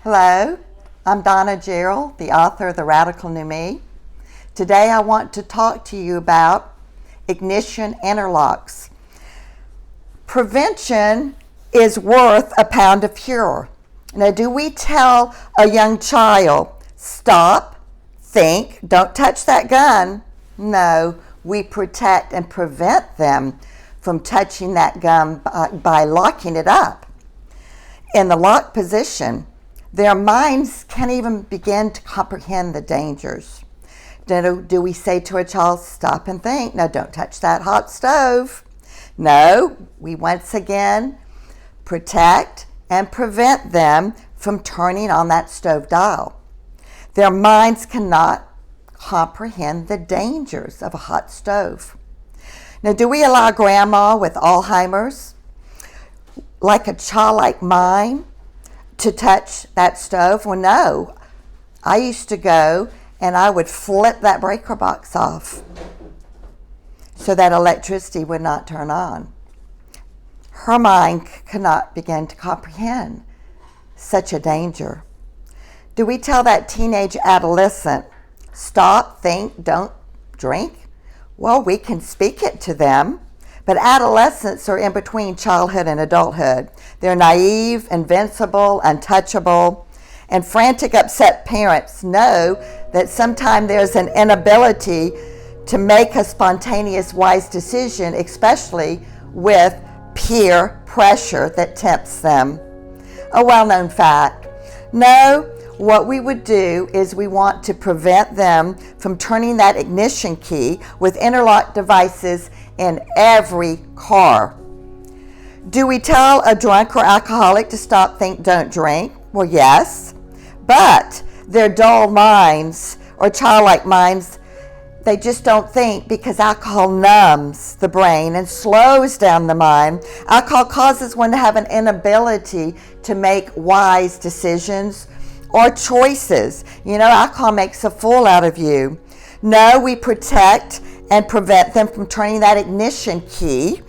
Hello, I'm Donna Gerald, the author of The Radical New Me. Today I want to talk to you about ignition interlocks. Prevention is worth a pound of cure. Now, do we tell a young child, stop, think, don't touch that gun? No, we protect and prevent them from touching that gun by locking it up. In the locked position, their minds can't even begin to comprehend the dangers. Do we say to a child, stop and think? No, don't touch that hot stove. No, we once again protect and prevent them from turning on that stove dial. Their minds cannot comprehend the dangers of a hot stove. Now, do we allow grandma with Alzheimer's, like a childlike mind, to touch that stove? Well, no. I used to go and I would flip that breaker box off so that electricity would not turn on. Her mind cannot begin to comprehend such a danger. Do we tell that teenage adolescent, stop, think, don't drink? Well, we can speak it to them. But adolescents are in between childhood and adulthood. They're naive, invincible, untouchable, and frantic, upset parents know that sometimes there's an inability to make a spontaneous, wise decision, especially with peer pressure that tempts them. A well-known fact. No, what we would do is we want to prevent them from turning that ignition key with interlock devices in every car. Do we tell a drunk or alcoholic to stop, think, don't drink? Well, yes, but their dull minds or childlike minds, they just don't think because alcohol numbs the brain and slows down the mind. Alcohol causes one to have an inability to make wise decisions or choices. You know, alcohol makes a fool out of you. No, we protect and prevent them from turning that ignition key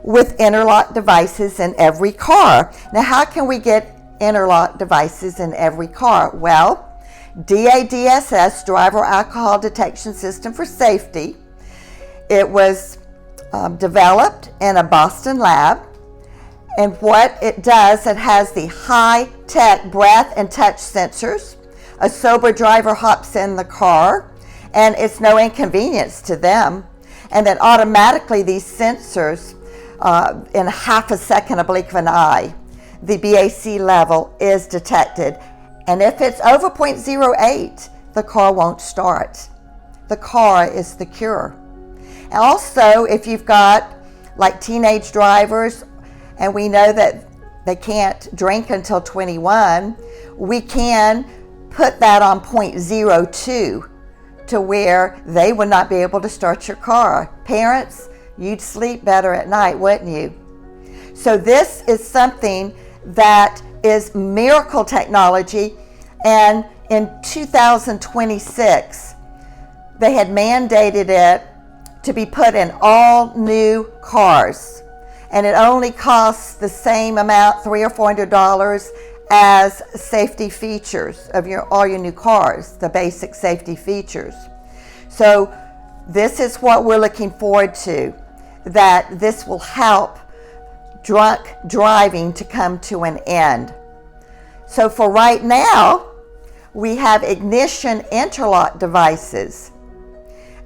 with interlock devices in every car. Now, how can we get interlock devices in every car? Well, DADSS, Driver Alcohol Detection System for Safety. It was developed in a Boston lab. And what it does, it has the high-tech breath and touch sensors. A sober driver hops in the car, and it's no inconvenience to them. And then automatically these sensors, in half a second, a blink of an eye, the BAC level is detected. And if it's over 0.08, the car won't start. The car is the cure. And also, if you've got like teenage drivers, and we know that they can't drink until 21, we can put that on 0.02 to where they would not be able to start your car. Parents, you'd sleep better at night, wouldn't you? So this is something that is miracle technology, and in 2026, they had mandated it to be put in all new cars. And it only costs the same amount, $300 or $400, as safety features of all your new cars, the basic safety features. So this is what we're looking forward to, that this will help drunk driving to come to an end. So for right now, we have ignition interlock devices,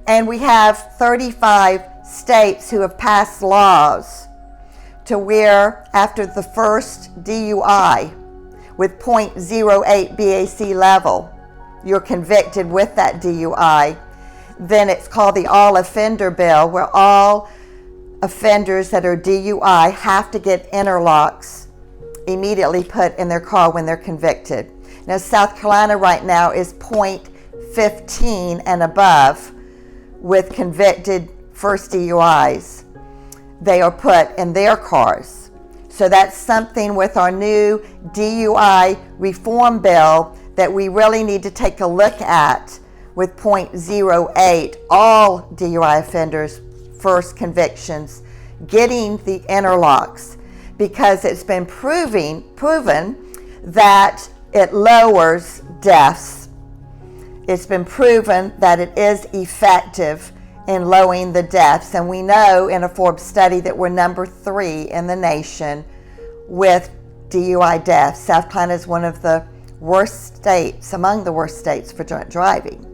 and we have 35 states who have passed laws to where after the first DUI with 0.08 BAC level, you're convicted with that DUI. Then it's called the All Offender Bill, where all offenders that are DUI have to get interlocks immediately put in their car when they're convicted. Now, South Carolina right now is 0.15 and above with convicted first DUIs. They are put in their cars. So that's something with our new DUI reform bill that we really need to take a look at with 0.08, all DUI offenders' first convictions getting the interlocks, because it's been proven that it lowers deaths. It's been proven that it is effective in lowering the deaths. And we know in a Forbes study that we're number 3 in the nation with DUI deaths. South Carolina is one of the worst states, among the worst states for drunk driving.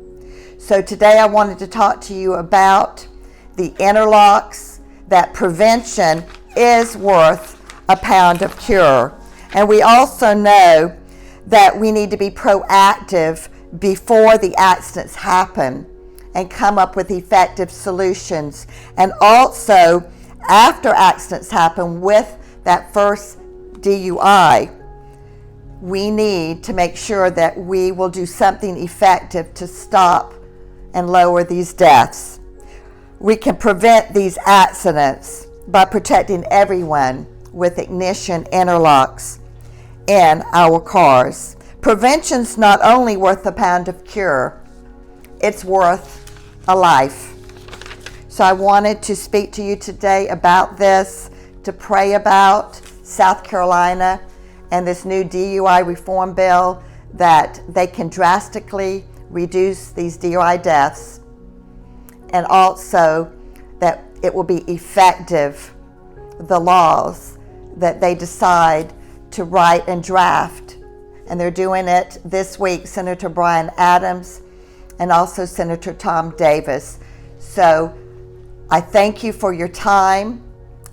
So today I wanted to talk to you about the interlocks, that prevention is worth a pound of cure. And we also know that we need to be proactive before the accidents happen and come up with effective solutions. And also after accidents happen with that first DUI, we need to make sure that we will do something effective to stop and lower these deaths. We can prevent these accidents by protecting everyone with ignition interlocks in our cars. Prevention's not only worth a pound of cure, it's worth a life. So I wanted to speak to you today about this, to pray about South Carolina and this new DUI reform bill, that they can drastically reduce these DUI deaths, and also that it will be effective, the laws that they decide to write and draft. And they're doing it this week, Senator Brian Adams and also Senator Tom Davis. So I thank you for your time,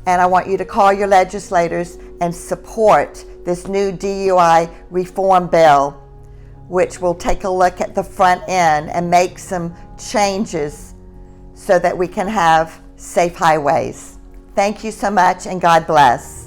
and I want you to call your legislators and support this new DUI reform bill, which will take a look at the front end and make some changes so that we can have safe highways. Thank you so much, and God bless.